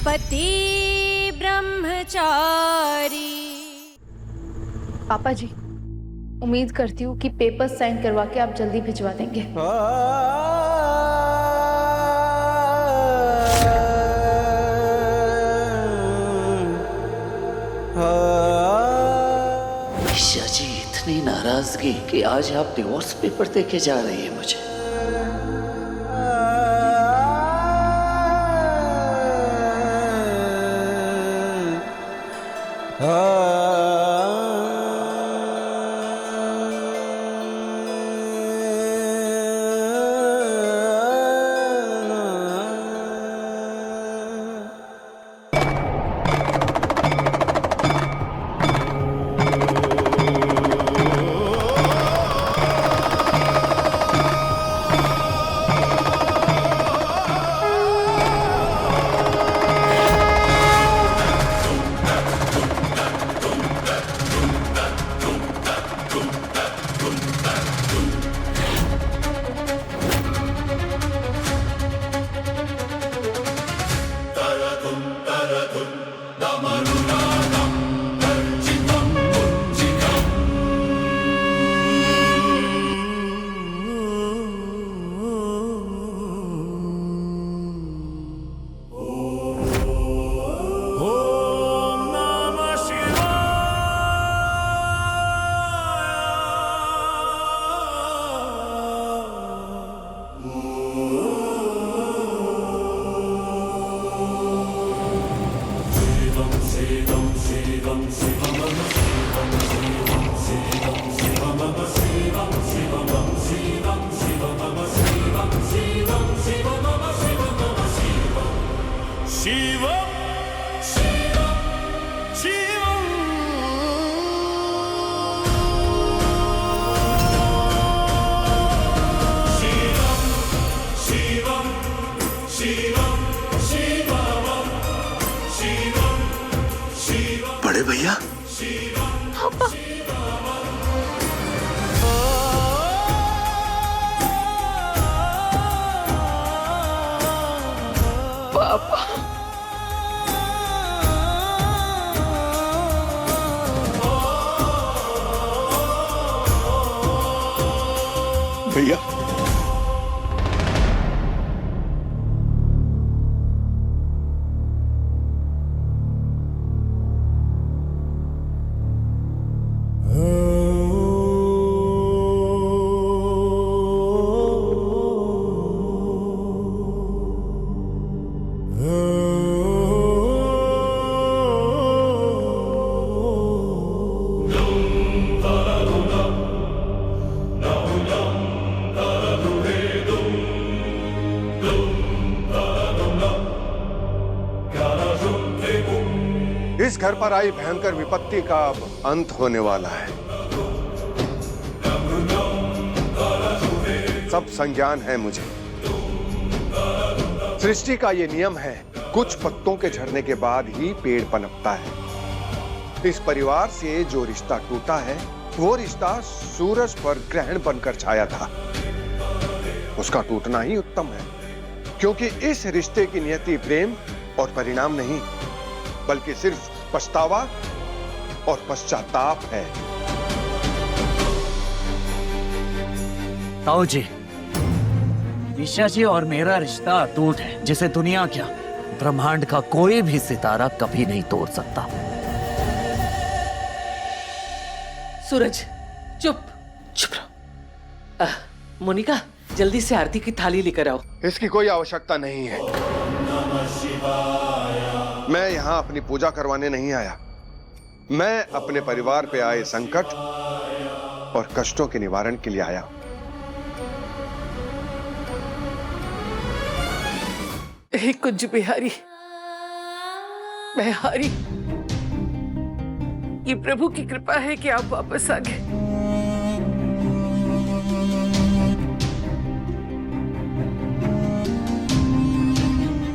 पति ब्रह्मचारी। पापा जी, उम्मीद करती हूँ कि पेपर्स साइन करवा के आप जल्दी भिजवा देंगे। ईशा जी, इतनी नाराजगी कि आज आप डिवोर्स पेपर देके जा रही है मुझे। बड़े भैया, पापा, भैया इस घर पर आई भयंकर विपत्ति का अब अंत होने वाला है। सब संज्ञान है मुझे। सृष्टि का ये नियम है, कुछ पत्तों के झड़ने के बाद ही पेड़ पनपता है। इस परिवार से जो रिश्ता टूटा है, वो रिश्ता सूरज पर ग्रहण बनकर छाया था। उसका टूटना ही उत्तम है, क्योंकि इस रिश्ते की नियति प्रेम और परिणाम नहीं, बल्कि सिर्फ पछतावा और पश्चाताप है। ताऊ जी, ईशा जी और मेरा रिश्ता अटूट है, जिसे दुनिया क्या ब्रह्मांड का कोई भी सितारा कभी नहीं तोड़ सकता। सूरज, चुप चुप रहो। मोनिका, जल्दी से आरती की थाली लेकर आओ। इसकी कोई आवश्यकता नहीं है। मैं यहाँ अपनी पूजा करवाने नहीं आया। मैं अपने परिवार पे आए संकट और कष्टों के निवारण के लिए आया। हे कुंज बिहारी, मैं हारी। ये प्रभु की कृपा है कि आप वापस आ गए।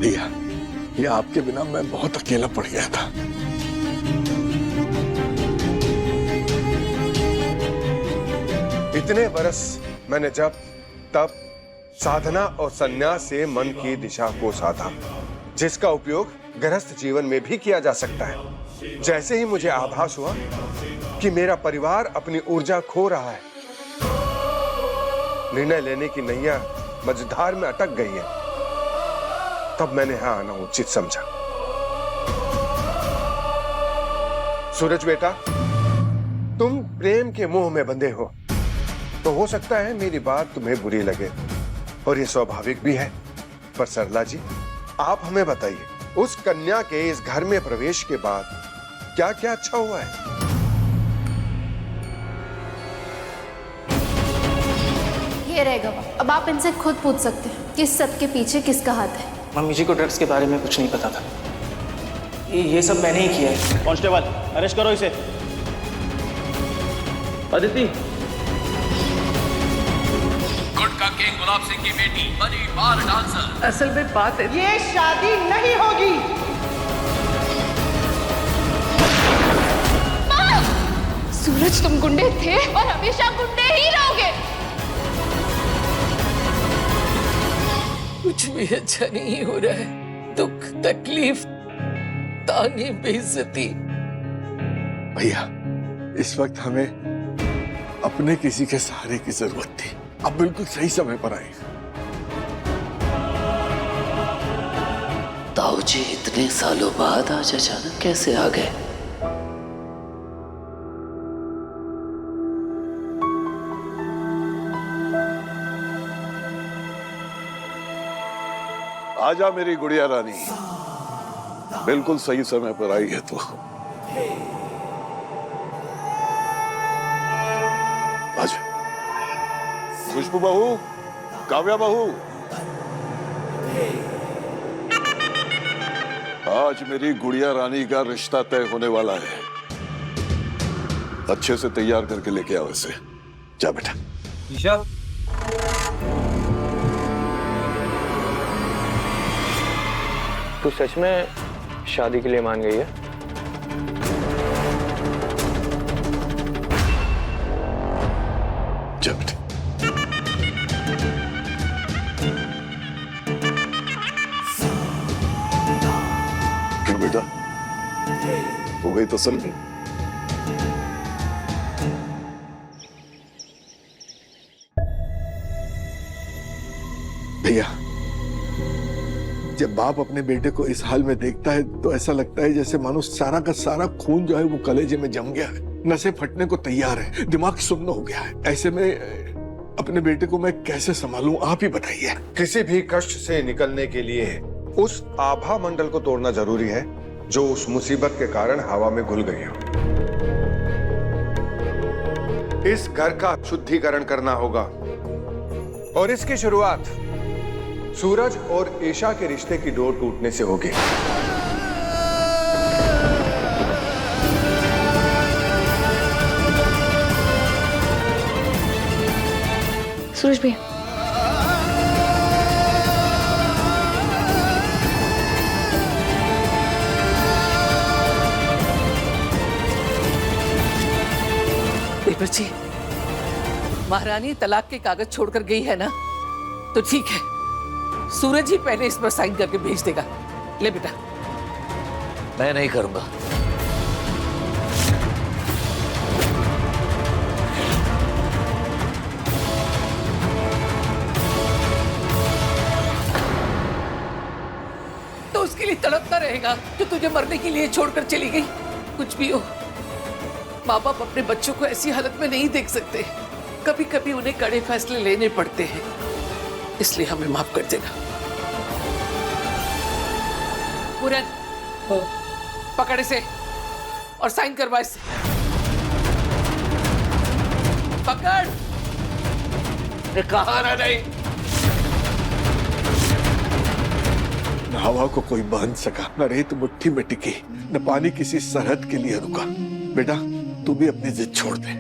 भैया, ये आपके बिना मैं बहुत अकेला पड़ गया था। इतने बरस मैंने जब तब साधना और संन्यास से मन की दिशा को साधा, जिसका उपयोग गृहस्थ जीवन में भी किया जा सकता है। जैसे ही मुझे आभास हुआ कि मेरा परिवार अपनी ऊर्जा खो रहा है, निर्णय लेने की नैया मझधार में अटक गई है, तब मैंने यहां आना उचित समझा। सूरज बेटा, तुम प्रेम के मोह में बंधे हो, तो हो सकता है मेरी बात तुम्हें बुरी लगे, और ये स्वाभाविक भी है। पर सरला जी, आप हमें बताइए, उस कन्या के इस घर में प्रवेश के बाद क्या क्या अच्छा हुआ है? ये रहे गवाह। अब आप इनसे खुद पूछ सकते हैं कि सब के पीछे किसका हाथ है। मम्मी जी को ड्रग्स के बारे में कुछ नहीं पता था। ये सब मैंने ही किया है। कांस्टेबल, अरेस्ट करो इसे। अदिति, गुटका किंग गुलाब सिंह की बेटी बनी बार डांसर। असल में बात है, ये शादी नहीं होगी। सूरज, तुम गुंडे थे और हमेशा गुंडे ही रहोगे। कुछ भी अच्छा नहीं हो रहा है। दुख, तकलीफ, ताने, बेइज्जती। भैया, इस वक्त हमें अपने किसी के सहारे की जरूरत थी। अब बिल्कुल सही समय पर आए। ताऊ जी इतने सालों बाद आज अचानक कैसे आ गए? आजा मेरी गुड़िया रानी, बिल्कुल सही समय पर आई है। तो आजा। खुशबू बहू, काव्या बहू, आज मेरी गुड़िया रानी का रिश्ता तय होने वाला है। अच्छे से तैयार करके लेके आओ इसे। जा बेटा। ईशा, तू सच में शादी के लिए मान गई है? जा बेटा। क्यों बेटा, हो गई तसल्ली? भैया, जब बाप अपने बेटे को इस हाल में देखता है तो ऐसा लगता है जैसे मानो सारा का सारा खून जो है वो कलेजे में जम गया है, नसें फटने को तैयार है, दिमाग सुन्न हो गया है। ऐसे में अपने बेटे को मैं कैसे संभालूं, आप ही बताइए। किसी भी कष्ट से निकलने के लिए उस आभा मंडल को तोड़ना जरूरी है जो उस मुसीबत के कारण हवा में घुल गई हो। इस घर का शुद्धिकरण करना होगा, और इसकी शुरुआत सूरज और ईशा के रिश्ते की डोर टूटने से होगी। सूरज भैया, पेपर जी, महारानी तलाक के कागज छोड़कर गई है ना, तो ठीक है, सूरज ही पहले इस पर साइन करके भेज देगा। ले बेटा। मैं नहीं करूंगा। तो उसके लिए तड़पता रहेगा जो तुझे मरने के लिए छोड़कर चली गई। कुछ भी हो, माँ बाप अपने बच्चों को ऐसी हालत में नहीं देख सकते। कभी कभी उन्हें कड़े फैसले लेने पड़ते हैं, इसलिए हमें माफ कर देना। पूरन, पकड़ इसे और साइन करवा इसे। पकड़। कहा ना नहीं। न हवा को कोई बांध सका, न रेत मुट्ठी में टिकी, न पानी किसी सरहद के लिए रुका। बेटा, तू भी अपनी जिद छोड़ दे।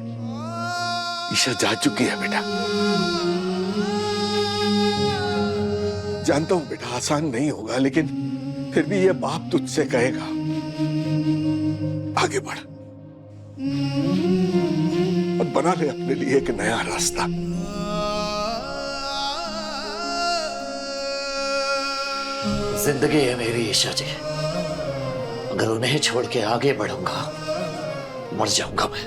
ईशा जा चुकी है बेटा। जानता हूं बेटा, आसान नहीं होगा, लेकिन फिर भी ये बाप तुझसे कहेगा, आगे बढ़ और बना ले अपने लिए एक नया रास्ता। जिंदगी है मेरी ईशा जी, अगर उन्हें छोड़ के आगे बढ़ूंगा मर जाऊंगा मैं।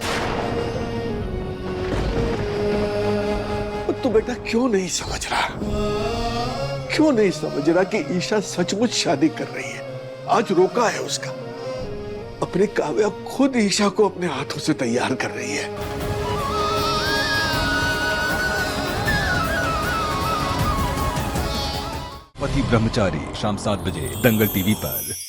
तू बेटा क्यों नहीं समझ रहा, क्यों नहीं समझ रहा कि ईशा सचमुच शादी कर रही है? आज रोका है उसका। अपनी काव्या खुद ईशा को अपने हाथों से तैयार कर रही है। पति ब्रह्मचारी शाम 7 बजे दंगल टीवी पर।